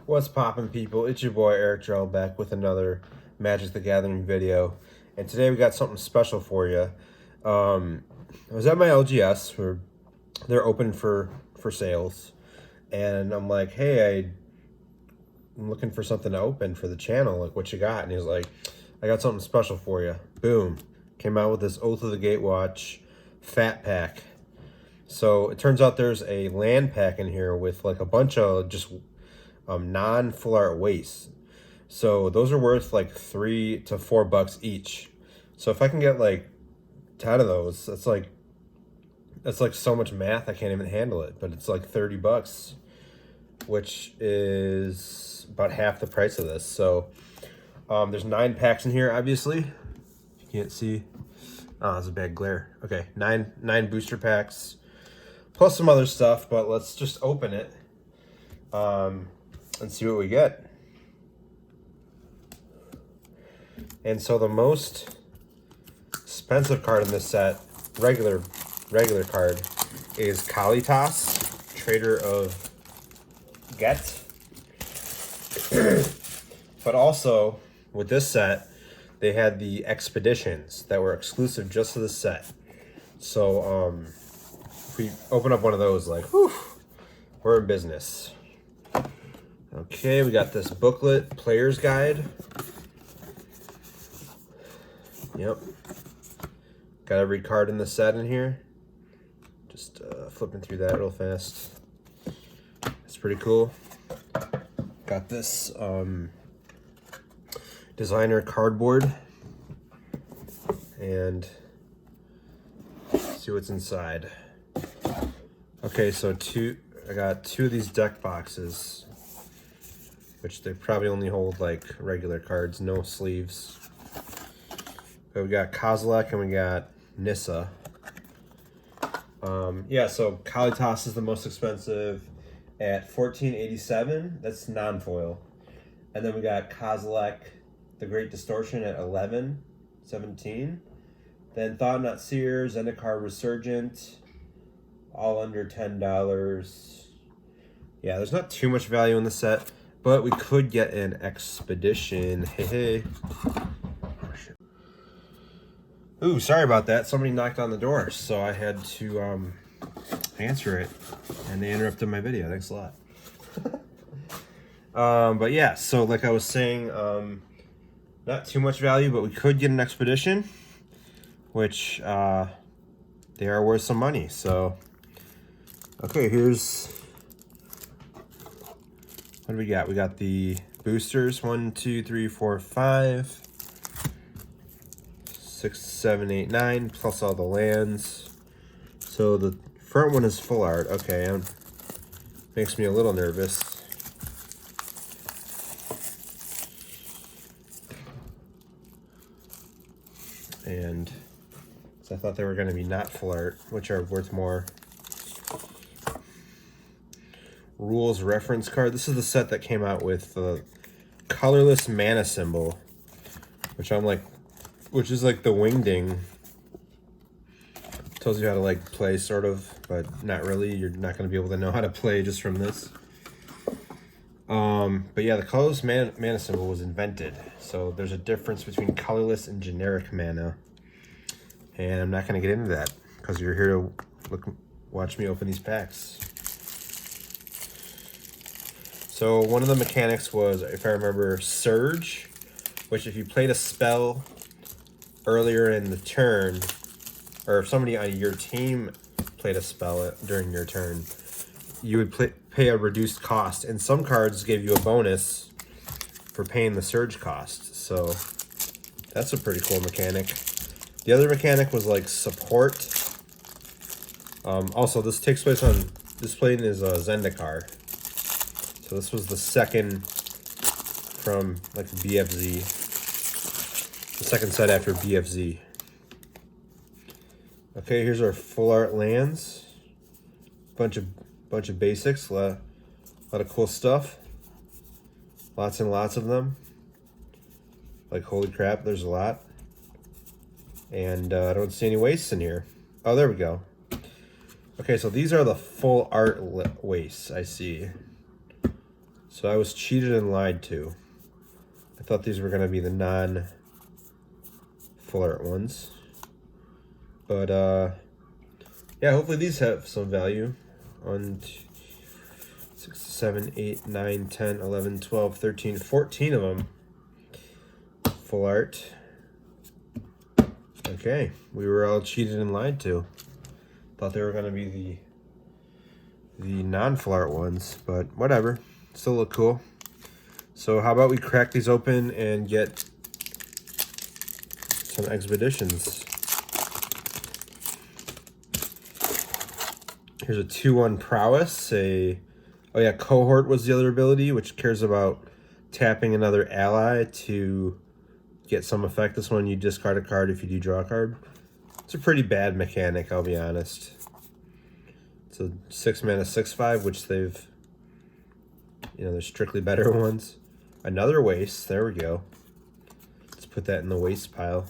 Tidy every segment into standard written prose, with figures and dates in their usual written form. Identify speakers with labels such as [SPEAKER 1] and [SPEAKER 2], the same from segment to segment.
[SPEAKER 1] What's poppin', people? It's your boy Eric Throwback with another Magic the Gathering video, and today we got something special for you. I was at my LGS where they're open for sales, and I'm like, hey, I'm looking for something to open for the channel. Like, what you got? And he's like, I got something special for you. Boom! Came out with this Oath of the Gatewatch fat pack. So it turns out there's a land pack in here with like a bunch of just non-full art wastes. So those are worth like $3 to $4 each. So if I can get like 10 of those, that's like so much math I can't even handle it. But it's like $30, which is about half the price of this. So there's 9 packs in here, obviously. You can't see. Oh, that's a bad glare. Okay, nine booster packs, plus some other stuff. But let's just open it and see what we get. And so the most expensive card in this set, regular card, is Kalitas, Trader of Get. But also with this set, they had the expeditions that were exclusive just to the set. So if we open up one of those, like, whew, we're in business. Okay, we got this booklet, Player's Guide. Yep. Got every card in the set in here. Just flipping through that real fast. It's pretty cool. Got this designer cardboard. And see what's inside. Okay, so I got 2 of these deck boxes, which they probably only hold like regular cards, no sleeves. But we got Kozilek and we got Nissa. Yeah, so Kalitas is the most expensive at $14.87. That's non-foil. And then we got Kozilek, the Great Distortion, at $11.17. Then Thought Not Seer, Zendikar Resurgent, all under $10. Yeah, there's not too much value in the set, but we could get an expedition. Hey. Ooh, sorry about that. Somebody knocked on the door, so I had to answer it, and they interrupted my video. Thanks a lot. But yeah, so like I was saying, not too much value, but we could get an expedition, which they are worth some money. So, okay, here's what do we got? We got the boosters, 1, 2, 3, 4, 5, 6, 7, 8, 9, plus all the lands. So the front one is full art. Okay, makes me a little nervous. And so I thought they were going to be not full art, which are worth more. Rules reference card. This is the set that came out with the colorless mana symbol, which is like the Wingding. Tells you how to like play, sort of, but not really. You're not going to be able to know how to play just from this. But yeah, the colorless mana symbol was invented. So there's a difference between colorless and generic mana. And I'm not going to get into that because you're here to watch me open these packs. So one of the mechanics was, if I remember, Surge, which if you played a spell earlier in the turn, or if somebody on your team played a spell during your turn, you would pay a reduced cost, and some cards gave you a bonus for paying the Surge cost. So that's a pretty cool mechanic. The other mechanic was like support. Also, this takes place on, this plane is a Zendikar. So this was the second from like BFZ, the second set after BFZ. Okay, here's our full art lands. Bunch of basics, a lot of cool stuff. Lots and lots of them. Like, holy crap, there's a lot. And I don't see any wastes in here. Oh, there we go. Okay, so these are the full art wastes, I see. So I was cheated and lied to. I thought these were going to be the non-full art ones. But, yeah, hopefully these have some value. 1, 2, 6, 7, 8, 9, 10, 11, 12, 13, 14 of them. Full art. Okay, we were all cheated and lied to. Thought they were going to be the non-full art ones, but whatever. Still look cool. So how about we crack these open and get some expeditions. Here's a 2-1 prowess. Oh yeah, cohort was the other ability, which cares about tapping another ally to get some effect. This one you discard a card if you do draw a card. It's a pretty bad mechanic, I'll be honest. It's a 6 mana 6/5, which they've, there's strictly better ones. Another waste. There we go. Let's put that in the waste pile.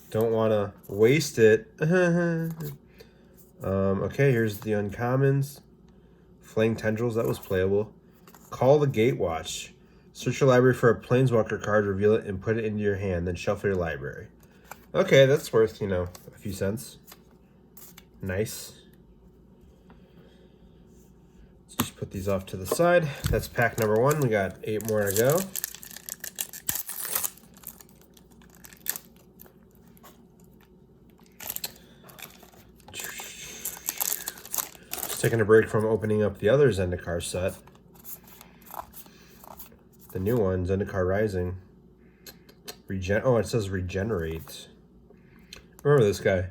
[SPEAKER 1] Don't want to waste it. Okay, here's the uncommons. Flaying Tendrils, that was playable. Call the Gatewatch. Search your library for a Planeswalker card, reveal it, and put it into your hand, then shuffle your library. Okay, that's worth, a few cents. Nice. Let's just put these off to the side. That's pack number 1. We got 8 more to go. Just taking a break from opening up the other Zendikar set. The new one, Zendikar Rising. Oh, it says regenerate. Remember this guy.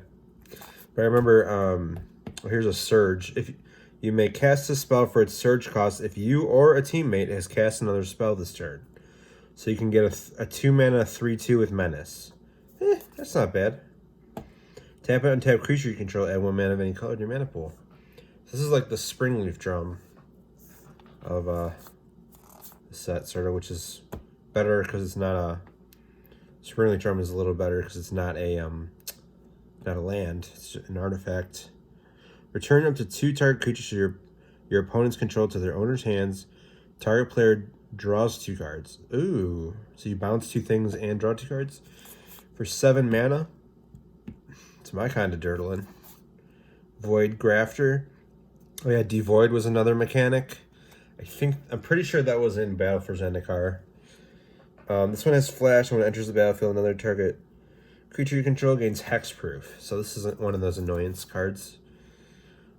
[SPEAKER 1] But I remember, here's a surge. If you may cast a spell for its surge cost if you or a teammate has cast another spell this turn. So you can get a 2 mana 3/2 with Menace. That's not bad. Tap it, untap creature you control, add 1 mana of any color to your mana pool. This is like the Springleaf Drum of the set, sort of, which is better because it's not a... Springleaf Drum is a little better because it's not a land. It's an artifact. Return up to 2 target creatures to your opponent's control to their owner's hands. Target player draws 2 cards. Ooh, so you bounce 2 things and draw 2 cards for 7 mana. It's my kind of dirtling. Void Grafter. Oh yeah, Devoid was another mechanic. I'm pretty sure that was in Battle for Zendikar. This one has flash, and when it enters the battlefield, another target creature you control gains hexproof. So this isn't one of those annoyance cards.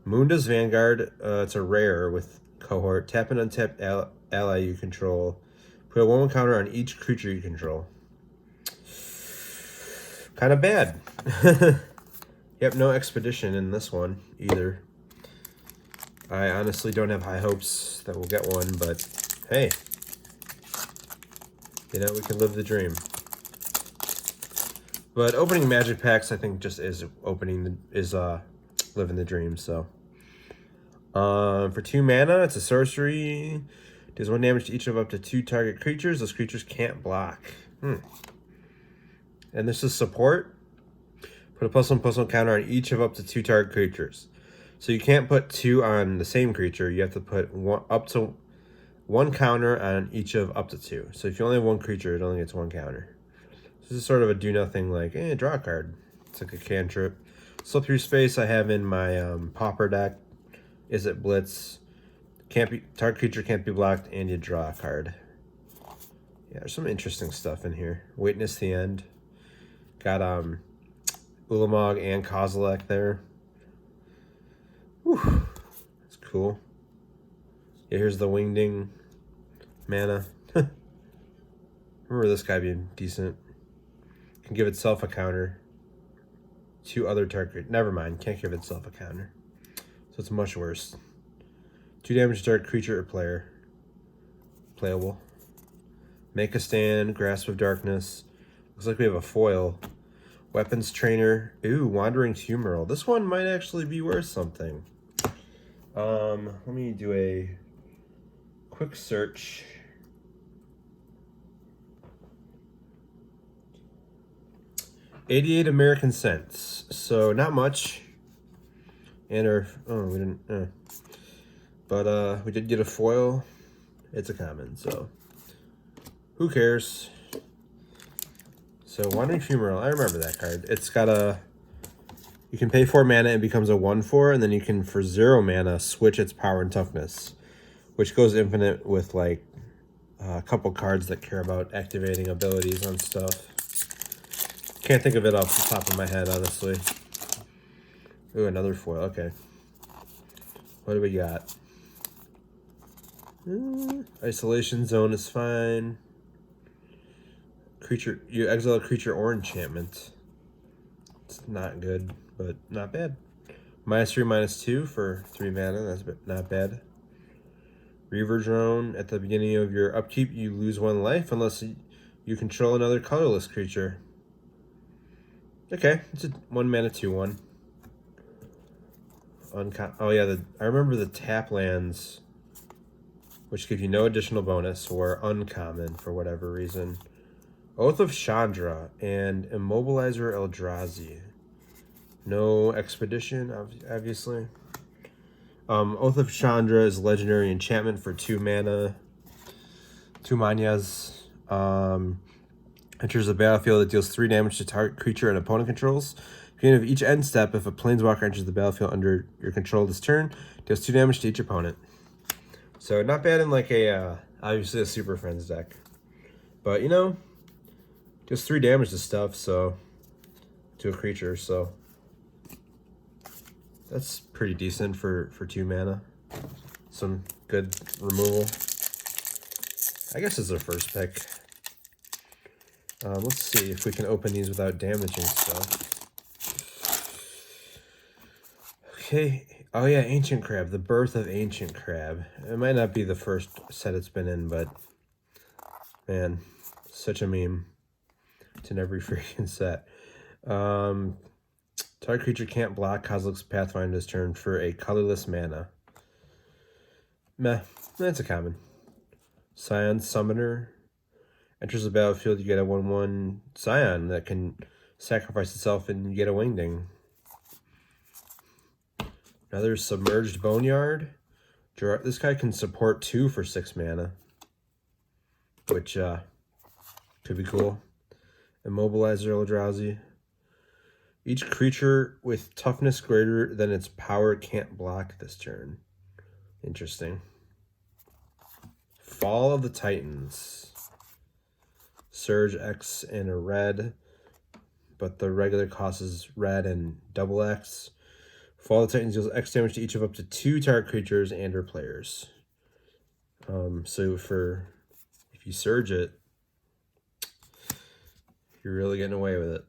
[SPEAKER 1] Munda's Vanguard. It's a rare with cohort. Tap and untap ally you control. Put a 1/1 counter on each creature you control. Kind of bad. Yep, no expedition in this one either. I honestly don't have high hopes that we'll get one, but hey, we can live the dream. But opening Magic packs, I think, just is living the dream. So, for 2 mana, it's a sorcery. Does 1 damage to each of up to 2 target creatures. Those creatures can't block. And this is support. Put a +1/+1 counter on each of up to 2 target creatures. So you can't put 2 on the same creature. You have to put up to 1 counter on each of up to 2. So if you only have 1 creature, it only gets 1 counter. This is sort of a do nothing, like, draw a card. It's like a cantrip. Slip through space I have in my Pauper deck. Is it Blitz? Target creature can't be blocked, and you draw a card. Yeah, there's some interesting stuff in here. Witness the End. Got Ulamog and Kozilek there. Whew. That's cool. Yeah, here's the Wingding mana. Remember this guy being decent. Can give itself a counter. 2 other target. Never mind. Can't give itself a counter. So it's much worse. 2 damage to target creature or player. Playable. Make a Stand. Grasp of Darkness. Looks like we have a foil. Weapons Trainer. Ooh, Wandering Fumarole. This one might actually be worth something. Let me do a quick search. $88 American cents. So not much. And we didn't. But we did get a foil. it's a common, so who cares? So Wandering Funeral, I remember that card. It's got a, you can pay 4 mana and becomes a 1/4, and then you can, for 0 mana, switch its power and toughness, which goes infinite with like a couple cards that care about activating abilities on stuff. Can't think of it off the top of my head, honestly. Ooh, another foil, okay. What do we got? Isolation Zone is fine. Creature, you exile a creature or enchantment. It's not good, but not bad. -3/-2 for 3 mana, that's not bad. Reaver Drone, at the beginning of your upkeep, you lose 1 life unless you control another colorless creature. Okay, it's a 1 mana 2/1. Oh yeah, I remember the tap lands, which give you no additional bonus, or uncommon for whatever reason. Oath of Chandra and Immobilizer Eldrazi. No expedition, obviously. Oath of Chandra is legendary enchantment for 2 mana. 2 manas. Enters the battlefield, it deals 3 damage to target creature an opponent controls. At the beginning of each end step, if a planeswalker enters the battlefield under your control this turn, deals 2 damage to each opponent. So not bad in like a, obviously a Super Friends deck. But, you know, just 3 damage to stuff, so, to a creature, so that's pretty decent for 2 mana. Some good removal. I guess it's our first pick. Let's see if we can open these without damaging stuff. Okay. Oh yeah, Ancient Crab. The Birth of Ancient Crab. It might not be the first set it's been in, but man, such a meme. It's in every freaking set. Target creature can't block Kozilek's Pathfinder this turn for a colorless mana. Meh. That's a common. Scion Summoner. Enters the battlefield, you get a 1/1 Scion that can sacrifice itself and you get a Wingding. Another Submerged Boneyard. This guy can support 2 for 6 mana, which could be cool. Immobilizer Eldrazi. Each creature with toughness greater than its power can't block this turn. Interesting. Fall of the Titans. Surge X and a red, but the regular cost is red and double X. Fall of the Titans deals X damage to each of up to 2 target creatures and or players. So if you surge it, you're really getting away with it.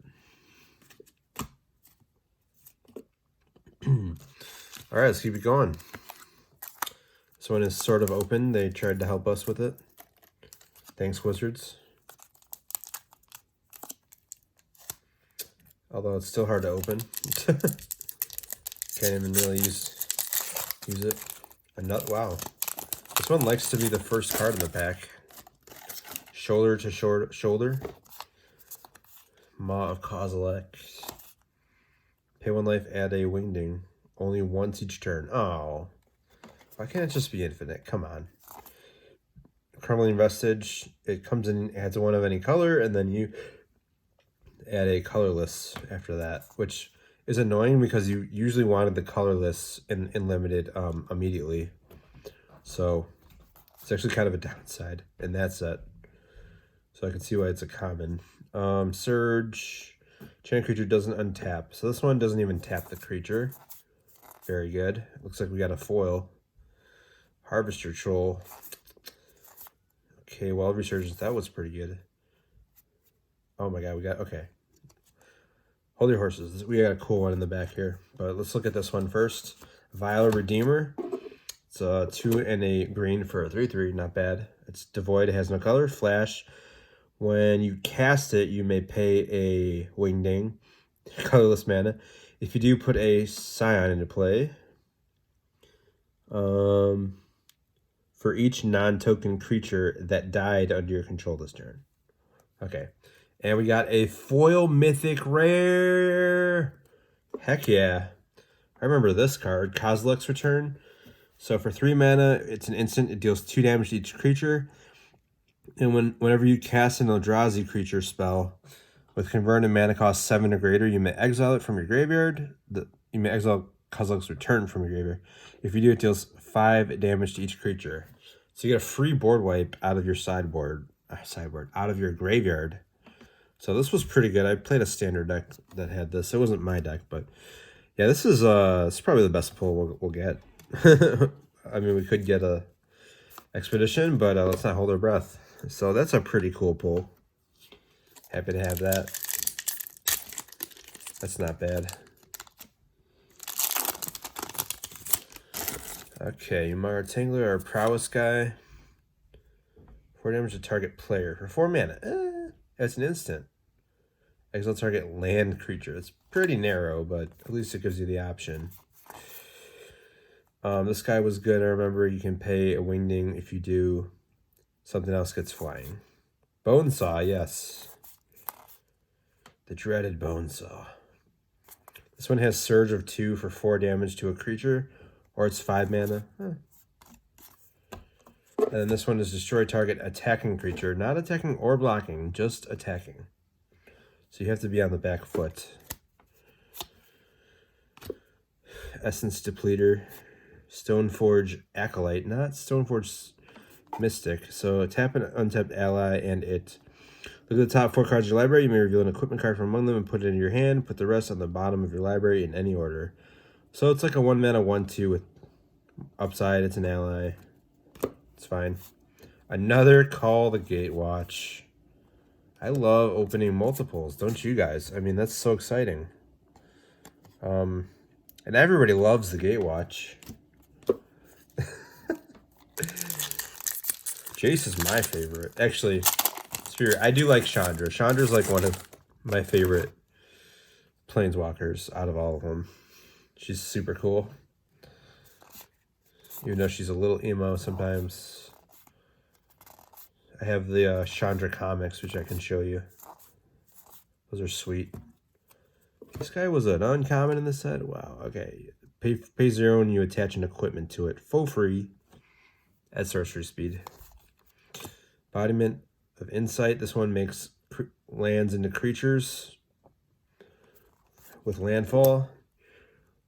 [SPEAKER 1] All right, let's keep it going. This one is sort of open. They tried to help us with it. Thanks, Wizards. Although it's still hard to open. Can't even really use it. Wow. This one likes to be the first card in the pack. Shoulder to shoulder. Maw of Kozilek. Pay 1 life, add a Wingding. Only once each turn. Oh. Why can't it just be infinite? Come on. Crumbling Vestige. It comes in, adds 1 of any color, and then you add a colorless after that, which is annoying because you usually wanted the colorless in limited immediately. So it's actually kind of a downside in that set. So I can see why it's a common. Surge. Chain creature doesn't untap. So this one doesn't even tap the creature. Very good. Looks like we got a foil. Harvester Troll. Okay, Wild Resurgence. That was pretty good. Oh my god, we got, okay. Holy Horses. We got a cool one in the back here. But let's look at this one first. Vile Redeemer. It's a 2 and a green for a 3/3. Not bad. It's devoid. It has no color. Flash. When you cast it, you may pay a Wingding. Colorless mana. If you do, put a Scion into play. For each non-token creature that died under your control this turn. Okay. And we got a foil mythic rare. Heck yeah. I remember this card. Kozilek's Return. So for 3 mana, it's an instant. It deals 2 damage to each creature. And whenever you cast an Eldrazi creature spell with converted mana cost 7 or greater, you may exile it from your graveyard. You may exile Kozilek's Return from your graveyard. If you do, it deals 5 damage to each creature. So you get a free board wipe out of your sideboard, out of your graveyard. So this was pretty good. I played a standard deck that had this. It wasn't my deck, but yeah, this is probably the best pull we'll get. I mean, we could get a Expedition, but let's not hold our breath. So that's a pretty cool pull. Happy to have that. That's not bad. Okay, Umara Tingler, our prowess guy. 4 damage to target player for 4 mana. That's an instant. Exile target land creature. It's pretty narrow, but at least it gives you the option. This guy was good. I remember you can pay a wingding if you do. Something else gets flying. Bonesaw, yes. The dreaded Bonesaw. This one has Surge of 2 for 4 damage to a creature, or it's 5 mana. And then this one is destroy target attacking creature. Not attacking or blocking, just attacking. So you have to be on the back foot. Essence Depleter. Stoneforge Acolyte, not Stoneforge Mystic. So tap an untapped ally and it. Look at the top 4 cards of your library. You may reveal an equipment card from among them and put it in your hand. Put the rest on the bottom of your library in any order. So it's like a 1 mana 1/2 with upside. It's an ally. It's fine. Another Call the Gatewatch. I love opening multiples, don't you guys? I mean, that's so exciting. And everybody loves the Gatewatch. Jace is my favorite. Actually, Spirit, I do like Chandra. Chandra's like one of my favorite planeswalkers out of all of them. She's super cool. Even though she's a little emo sometimes. I have the Chandra comics, which I can show you. Those are sweet. This guy was an uncommon in the set. Wow, okay. Pay 0 and you attach an equipment to it. For free. At sorcery speed. Embodiment of Insight. This one makes lands into creatures with landfall.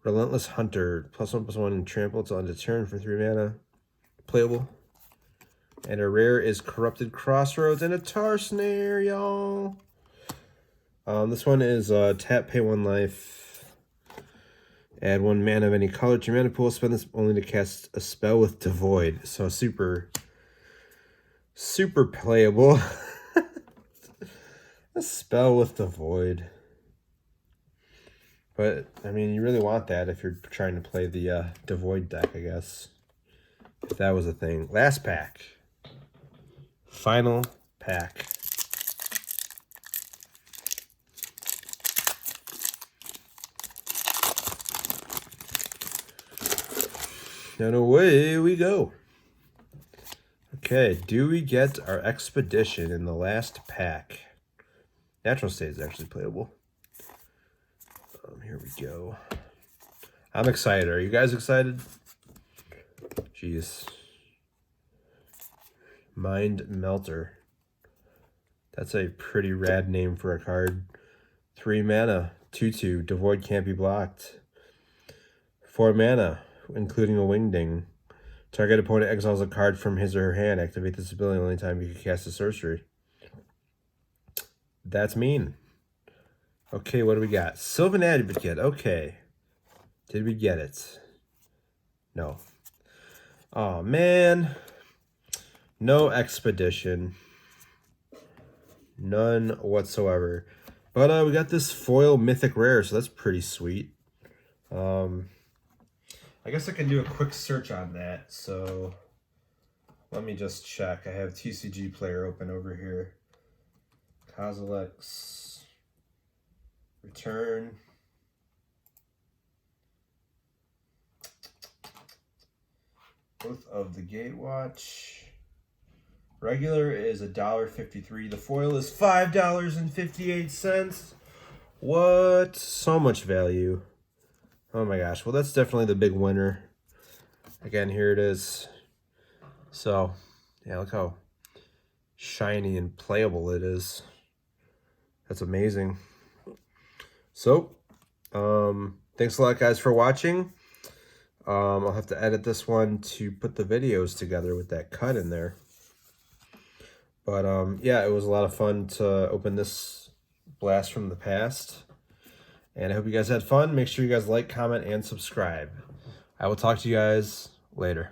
[SPEAKER 1] Relentless Hunter. +1/+1 and trample until end of turn for 3 mana. Playable. And a rare is Corrupted Crossroads and a Tar Snare, y'all. This one is tap, pay 1 life. Add 1 mana of any color to your mana pool. Spend this only to cast a spell with Devoid. So super playable. A spell with Devoid. But, I mean, you really want that if you're trying to play the Devoid deck, I guess. If that was a thing. Last pack. Final pack. And away we go. Okay, do we get our Expedition in the last pack? Natural State is actually playable. Here we go. I'm excited. Are you guys excited? Jeez. Mind Melter. That's a pretty rad name for a card. 3 mana, 2/2. Devoid can't be blocked. 4 mana, including a Wingding. Target opponent exiles a card from his or her hand. Activate this ability the only time you can cast a sorcery. That's mean. Okay, what do we got? Sylvan Advocate. Okay. Did we get it? No. Oh, man. No Expedition. None whatsoever. But we got this foil mythic rare, so that's pretty sweet. I guess I can do a quick search on that. So let me just check. I have TCG Player open over here. Kozilek's Return. Both of the Gatewatch. Regular is $1.53. The foil is $5.58. What? So much value. Oh my gosh. Well, that's definitely the big winner. again, here it is. So, yeah, look how shiny and playable it is. That's amazing. So, thanks a lot, guys, for watching. I'll have to edit this one to put the videos together with that cut in there. But, yeah, it was a lot of fun to open this blast from the past. And I hope you guys had fun. Make sure you guys like, comment, and subscribe. I will talk to you guys later.